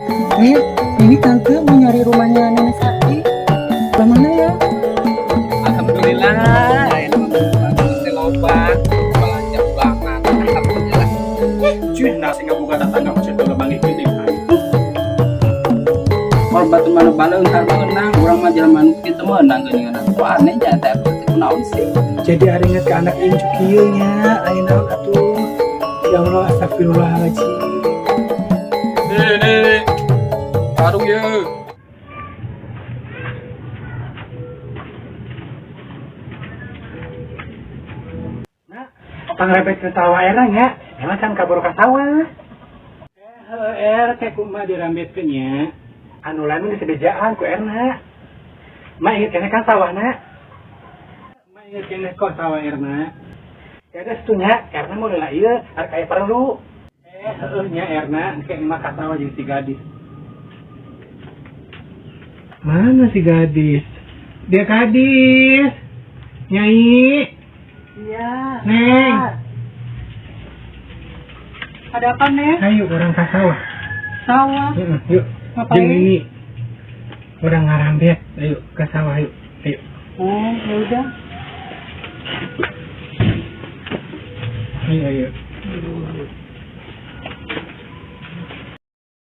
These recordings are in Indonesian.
Eh, ini tante mau nyari rumahnya Nenek Sakti. Ke mana ya? Alhamdulillah, ini lobang, belanja bulanan. Alhamdulillah. Cuy, nasi nggak buka datang nggak masih tuh bang ini. Kalau batu mana bala entar menang, orang mah jalan manuk kita menang gini kan. Wah, aneh jangan tapi naon sih. Jadi hari inget ke anak incu kieu nya, ayeuna naon atuh. Ya Allah, astagfirullahaladzim. Nih, sarung ya. Pangrepet ke sawah erang ya, emang kan kabur ke sawah. Kayak kumah dirambetkeun nya. Anu lain geus sebejaan ku erna. Mah inget keneh kan sawah na. Mah inget keneh kok sawah erna. Kada setunya, erna mau lah ieu, arek aya perlu. Heuh nya erna, kayak emak ka sawah jeung si gadis. Mana si gadis? Dia gadis. Nyai. Iya. Neng. Ada apa, Neng? Ayo orang ke sawah. Sawah. Yuk. Ngapain? Jeung ini. Orang ngarambet. Ayo ke sawah yuk. Ayo. Oh, ya udah. Ayo.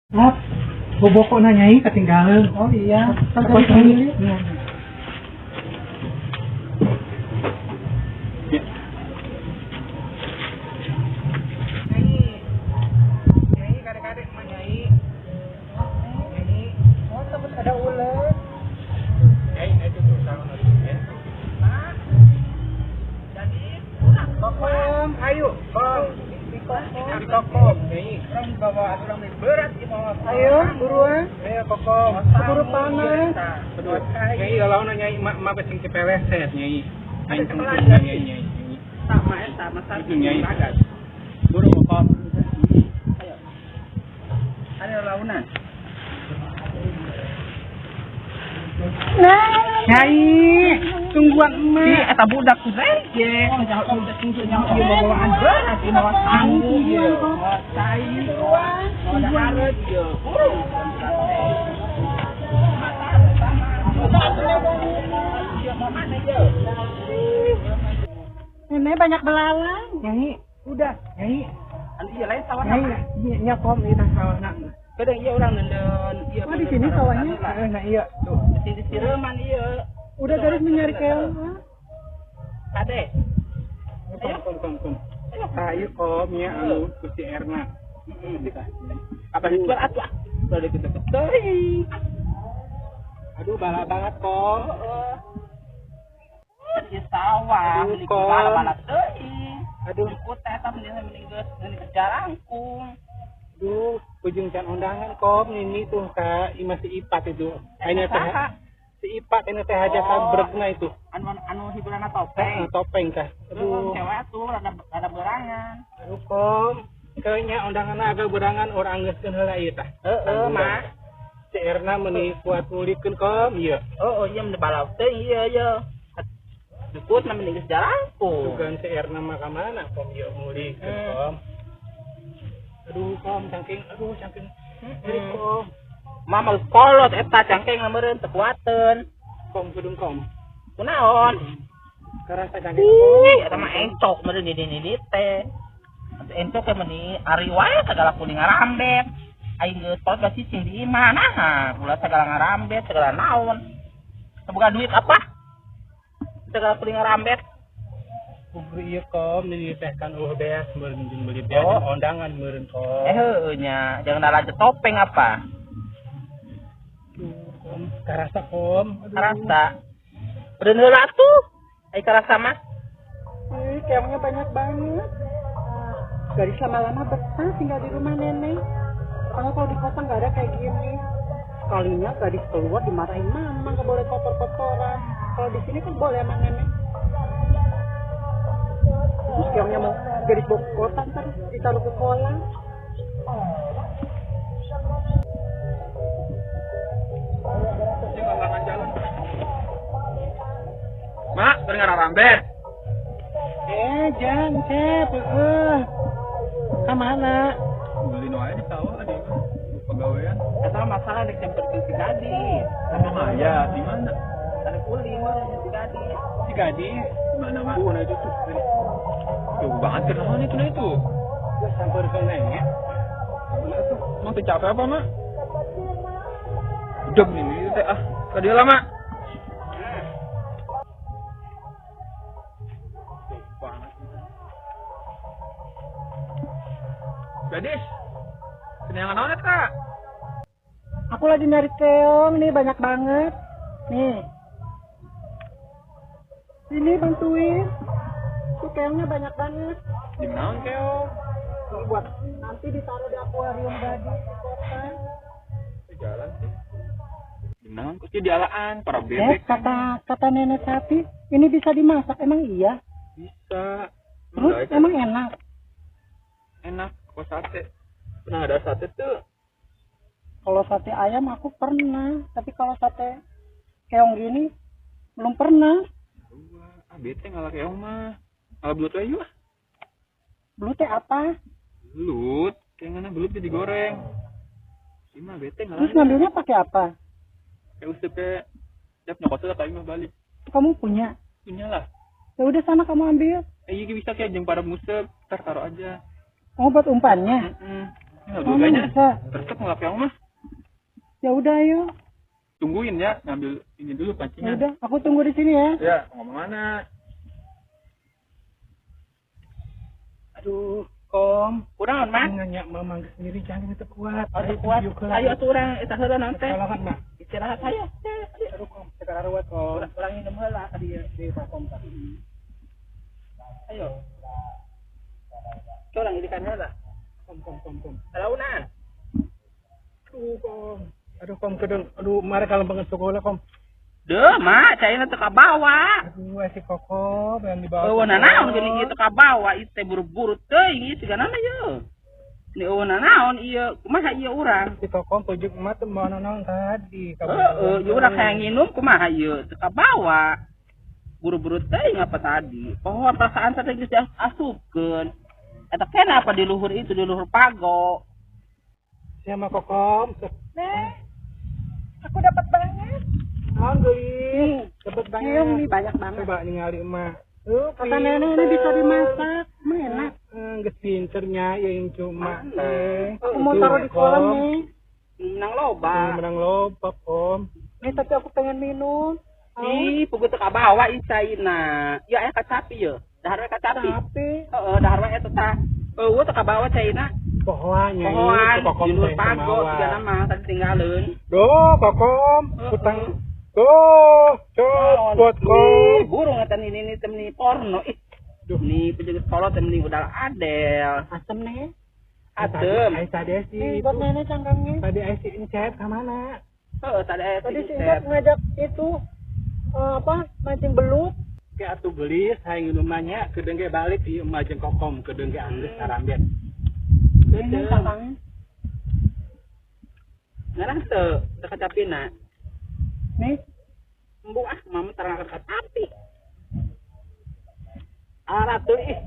Lap, Bobok kok nanyai ketinggalan. oh iya. Apa Apa ini? ini? Nyai kadek-kadek mah nyai. Nyai. Oh, tempat ada ular. Nyai itu tuh sama ya. Nah. Jadi, kokom, ayo, kom. Di kokom, nyai. Orang bawa orang berat di bawah. Ayo, buruan. Ayo kokom. Keburu panas. Aduh, nyai kalau nyai mak pesing kepeleset nyai. Ayo nyai nyai. Sama Itu nyai. Buru kokom. Ayo. Ada launan. Nyai, tungguan emak. Si eta budak ku rege, nyaho udah tinggi nyaho ieu bawaan berat ieu mah tanggung ieu. Cai ruang, udah hareup ieu. Nenek banyak belalang. Nyai, udah, nyai. Anu ieu lain sawah Nyai, apa? nya kom ini sawahna. Kadang ieu urang nenden ieu. Oh, di sini sawahnya? Nah iya, tuh. Di sireman ieu. Udah garis mencari keong. Kade. Kom. Ayo kom ya anu Gusti Erna. Apa dijual atuh? Udah deket-deket. Aduh, bala banget kom. Di sawah, Aduh, beli Kom. bala-bala teuing. Aduh, Ikut eta mending geus jarangkung. duh, ujung can undangan kom ini tuh ka Ima si Ipat itu. Ayeuna teh si Ipat ini teh hajat bregna itu. Anu hiburanna topeng. Topeng kah. Aduh, Aduh, cewek tuh rada berangan. aduh kom. Kayaknya undanganna agak berangan orang geuskeun heula ieu tah. Heeh, mah. Si Erna meuni kuat ngulikeun kom ieu. Oh, iya mende balaw teh iya. Dukut na mending geus jarangkung. Dugaan si Erna mah ka mana kom ieu ngulikeun kom. Aduh kom cangking. Jadi kom. Mama geus kolot eta cangkeng na meureun teu kuateun. Kom kudung kom. Kunaon? Karasa cangking Ih, kom. eta mah encok meureun di teh. Atuh encok teh meuni ari wae sagala kuning ngarambet. Aing geus kolot da cicing di imah nah, ulah sagala ngarambet, sagala naon. Boga duit apa? Segala kuning ngarambet. Kubri ieu kom di teh kan beas meureun jeung beli beas Oh. jeung undangan meureun kom. Heueuh nya, jangan dalaje topeng apa? Aduh, kom karasa kom. Aduh. Karasa. Beureun heula atuh. Ai karasa mah. Keongnya banyak banget. Gadis lama-lama betah tinggal di rumah nenek. Soalnya kalau di kota nggak ada kayak gini. Sekalinya gadis keluar dimarahin mama, nggak boleh kotor-kotoran. Kalau di sini kan boleh sama nenek. Terus keongnya mau gadis bawa ke kota ntar ditaruh ke kolam. Mak, dengar rambet. Jangan cep, kemana? Beli no aja di sawah di pegawaian. masalah nek jemput si gadis. Emang ayah di mana? Ada kuli mah si gadis. Si gadis. Mana mah? Nah itu tuh. Jauh banget ke mana itu nah itu? Gue sampai ke nenek. Mana tuh? Emang teh capek apa mak? Udah ini teh ah. Tadi lama. Gadis, senang naon Kak? Aku lagi nyari keong nih, banyak banget. Nih. Sini bantuin. Tuh keongnya banyak banget. Di naon keong? Tuh, buat nanti ditaruh di akuarium gadis di kota. Jalan sih. Di naon kok di alaan para bebek. Kata nenek sapi, ini bisa dimasak. Emang iya? Bisa. Terus emang enak? Enak kok sate. Pernah ada sate tuh. Kalau sate ayam aku pernah, tapi kalau sate keong gini belum pernah. Ah bete ngalah keong mah. Ngalah belut aja ah. Belut teh apa? Belut, kayak mana belut jadi digoreng. Si mah bete ngalah. Terus ngambilnya pakai apa? Kayak usep kayak tiap nyokot tapi mah balik. Kamu punya? Punya lah. Ya udah sana kamu ambil. Iya bisa kayak jeung para musep, ntar taruh aja. Oh buat umpannya? Ini Oh, kayaknya bisa. resep ngalah keong mah. Ya udah ayo. Tungguin ya, ngambil ini dulu Ya pancingan. udah, aku tunggu di sini ya. Ya, ngomong mana? Aduh, Kom. Kurang mah. Nanya mamang sendiri jangan itu kuat. Aduh kuat. Ayo atuh urang eta heula naon teh. Tolongan mah. Istirahat ayo. Aduh, Kom. Sekarang ruwet, Kom. Urang minum heula ka dieu di Kom tadi. Ayo. Curang idikan heula. Kom. Salaunan. Aduh, Kom. Aduh, Kom, kedeng. Aduh, mari kalau banget sekolah, Kom. Deuh, mak, caina teu ka bawa. Aduh, si Koko yang dibawa. Eueuna naon geuning ieu teu ka bawa, ieu teh buru-buru teuing ieu siganana ye. Ini eueuna naon ieu, kumaha ieu urang? Si Koko pujuk emak tuh mau naon tadi. Heeh, ieu urang hayang nginum kumaha ieu, teu ka bawa. Buru-buru teuing apa tadi? Pohon perasaan teh geus diasupkeun. Eta kenapa di luhur itu, di luhur pago? Siapa Koko? Nih, aku dapat banyak. Naon deui? Dapat banyak. Keong nih banyak banget. Coba ningali emak. Kata nenek ini bisa dimasak. Emang enak. Geus pinternya ya yang cuma teh. Aku mau taruh di kolam nih. Menang loba. Menang loba, Kom. Nih tapi aku pengen minum. Ih, pugu teu ka bawa isaina. Ya aya kacapi ye. Dahar we kacapi. Tapi Heeh, dahar we eta tah. Eueuh teu ka bawa caina. Pohoannya Pohoan, Koko di luhur teh pago samawa. sigana mah tadi tinggalin. Duh, Koko, utang. Tuh, copot, Kom. Burung eta ini temni porno. Ih. Duh. Nih penjaga sekolah temni udah adel. asem nih. Adem. Ai tadi si Nih buat nenek cangkangnya. tadi ai si Incep ke mana? Heeh, tadi aya Tadi si si Ingat ngajak itu mancing belut. Ke atuh gelis hayang rumahnya kedeung ge balik di emak jeung Kokom kedeung ge anggeus sarambet. Ini cangkangnya. Ngarang teu kacapina. Nih, Embu ah, mama terang kacapi. Arah tuh ih.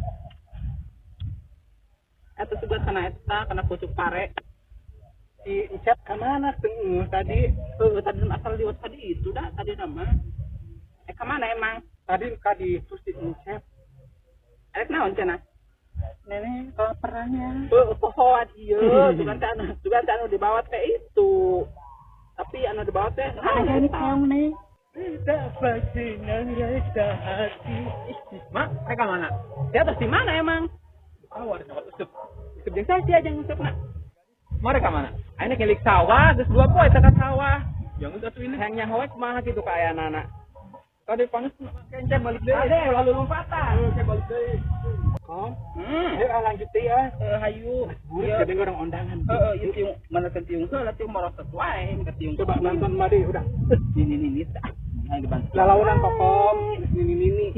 Eta sugat kana eta kana pucuk pare. Si Incep ke mana tuh tadi? Tadi asal liwat tadi itu dah tadi nama. Ka mana emang? Tadi kadi terus si Incep. Erek naon cenah? nenek kelaparannya. Pohon ieu, bukan anu dibawa teh itu. Tapi anu dibawa teh Ada ini keong nih. Dapat senang rasa hati. Mak, mereka mana? di atas di mana emang? Awar nyokot usep. Usep jeung saja jeung usepna. Mereka mana? Ayeuna ngilik sawah, geus 2 poe teh ka sawah. Yang itu ini. Hayang nyahoe kumaha kitu ka aya anak. Tadi panas Kence balik deui. Ade lalu lompatan. Saya balik deui. Kom, Hmm. ayo lanjut ya. Hayu. Burik kedeung orang undangan. Heeh, ieu tiung mana tiung heula tiung marosot wae, tiung. Coba nonton mari udah. Ini tah. Ayo dibantu. Lalaunan Kokom, ini.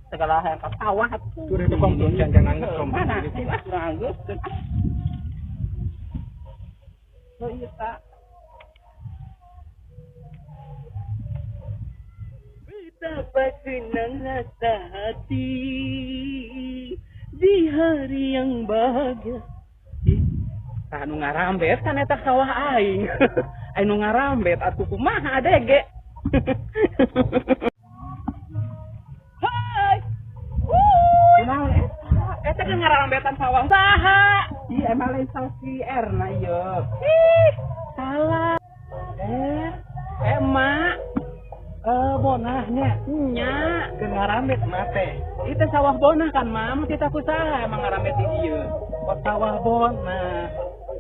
Segala hayang ka sawah. Sudah itu Kom tuh jangan nangis Kom. Mana? Kurang anggus. Oh iya, Pak. Betapa senang rasa hati di hari yang bahagia. Tah nu ngarambet kan eta sawah aing. Aing nu ngarambet atuh kumaha adege. Hai. Kunaon eta kan ngarambetan sawah saha? Ih emang lain salah si Erna ieu. Ih, salah. Emak. Bonahnya. Nya. Keur ngarambet mate. Itu sawah bonah kan, Mam. Kita kusaha emang ngarambet di ieu. Kok sawah bonah.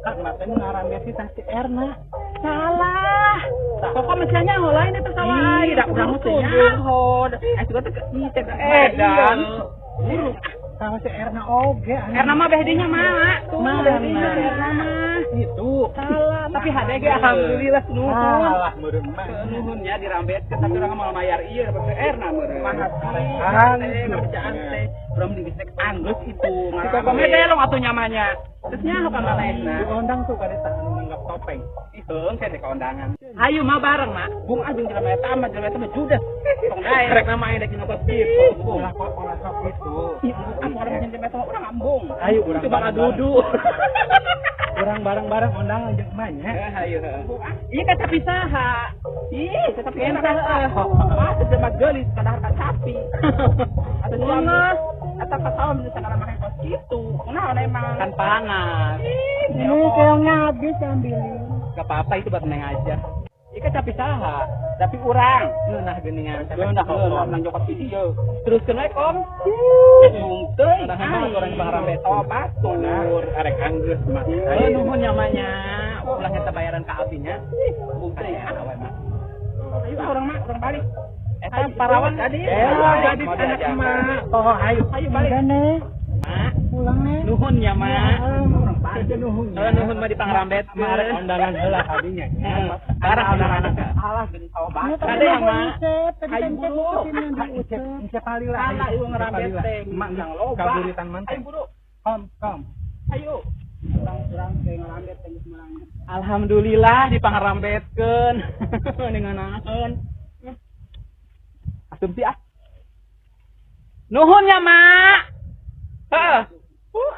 Kan mate ngarambet si Tati Erna. Salah. Pokok misalnya lain itu sawah air. Dak urang teh nyaho. Juga teh cek edan. Buruk. Sama si Erna oge. Erna mah behdinya mah. Tuh behdinya Erna mah. Itu. Salah. Tapi HDG alhamdulillah nuhun. Salah meureun mah. Nuhunnya dirambet tapi urang mau mayar ieu batu Erna meureun. Mahal. Kerjaan teh. Urang mending gesek anggeus itu. Kita komede lo atuh nyamanya. Terus nyaho ka malaekna. Diundang tuh ka eta anu nganggap topeng. Heung teh kondangan. Ayo mah bareng mah. Bung Ajeng jelema eta mah judes. Tong dae rek nama aing dek ngokos kitu. Ulah kok itu. Aku orang jenjang eta urang ambung. Ayo urang coba dudu. Urang bareng-bareng undangan jeung emaknya. Ayo. Ieu kan sapi saha? Ih, tapi enak ah. Ah, sedemat geulis kadang sapi. Atuh suami. Eta kasaon bisa kana make kos kitu. Kunaon emang? Kan panas. Ini keongnya habis ambilin. Gak apa-apa itu buat neng aja. Ika tapi saha, tapi urang. Nah geuningan. Nah nang jokot video. Terus kena kom. Teuing. Nah emang orang Bangrambe tobat tur arek anggeus mah. Ayo nuhun nyamanya. Ulah eta bayaran ka abinya. Bukti ya awe mah. Ayo orang mah urang balik. Eta parawan tadi. Jadi anak emak. Oh ayo balik. Mak, pulang nih. Nuhun ya mah. Urang pasti nuhun. Nuhun mah di Pangrambet. Arek undangan heula kadinya. Karena anak-anak alah geuning tobat. Ada yang mah. Ayo buru. Bisa palila. Salah ieu ngarambet teh. Mak Yang loba. kaburitan man. Ayo buru. Kom. Ayo. Urang teh ngarambet teh semarang. Alhamdulillah dipangrambetkeun. Ninganakeun. Asumsi ah. Nuhun ya, Mak. Heeh.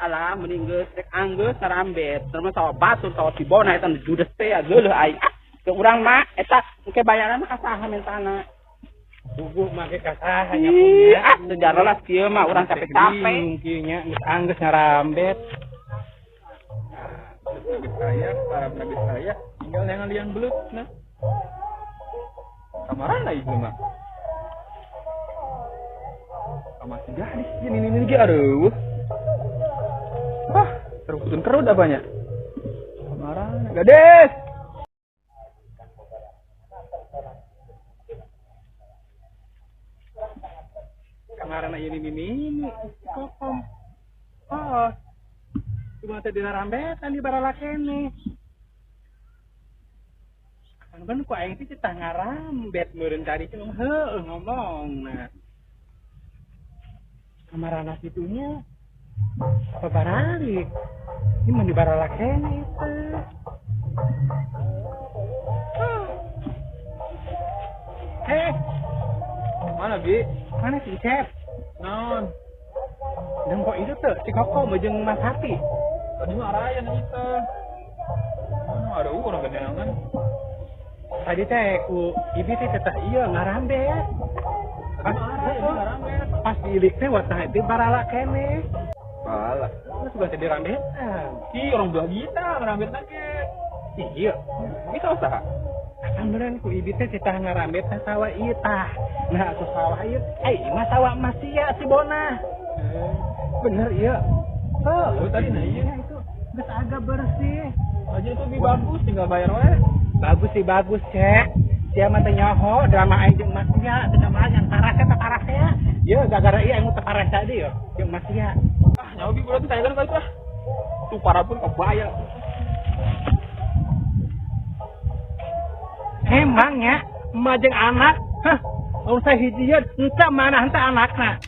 Alah mending geus rek anggeus ngarambet. Terus sawa batur sawa tibona eta judes teh geuleuh ai. Ke urang mah eta engke bayaran mah kasaha mentana. Bubuh make kasaha nya punya. Sejarah lah kieu mah urang capek-capek. Kieu nya geus anggeus ngarambet. Nabi saya, para nabi saya, tinggal yang liang belut, nah. Kamaran lah itu mah. Kamar si gadis, ini lagi, aduh. Wah, terukutun kerut apanya? Kamaran, gadis. Kamaran ieu ini kokom. Oh. Cuma teh dinarambetan di barala kene. Kan ku aing teh cita ngarambet meureun cari cuma heueuh ngomongna. Kamarana situnya apa baralik? Ini mah di barala kene teh. Mana Bi? Mana si Cep? Non. Dan kok itu tuh si Koko mejeng Mas Hati. Tadi mah raya nih kita. Ada orang kenyangan. Tadi teh ku ibi teh teteh iya ngarambet. Pas diilik teh watah itu barala kene. Alah. Terus juga jadi rambetan. Ki orang belah kita ngarambet lagi. Iya. Kita usaha. Kemudian ku ibi teh cita ngarambet teh sawah ieu tah. Nah, atuh sawah ieu, mah sawah emas sia si Bona. Bener iya. Oh, tadi nah iya itu geus agak bersih. aja itu lebih bagus, tinggal bayar wae. Bagus sih bagus, Cek. Sia mah teh nyoho drama aing jeung Mas Sia, teu nama yang parah teh parah teh. Ieu gara-gara ieu aing teh parah tadi yo, jeung Mas Sia. Ah, nyawa bi bulan tanyakan kali tah. Tuh para pun kebayar. Emangnya emak jeung anak? Hah, usah hiji ieu, henteu mana henteu anakna.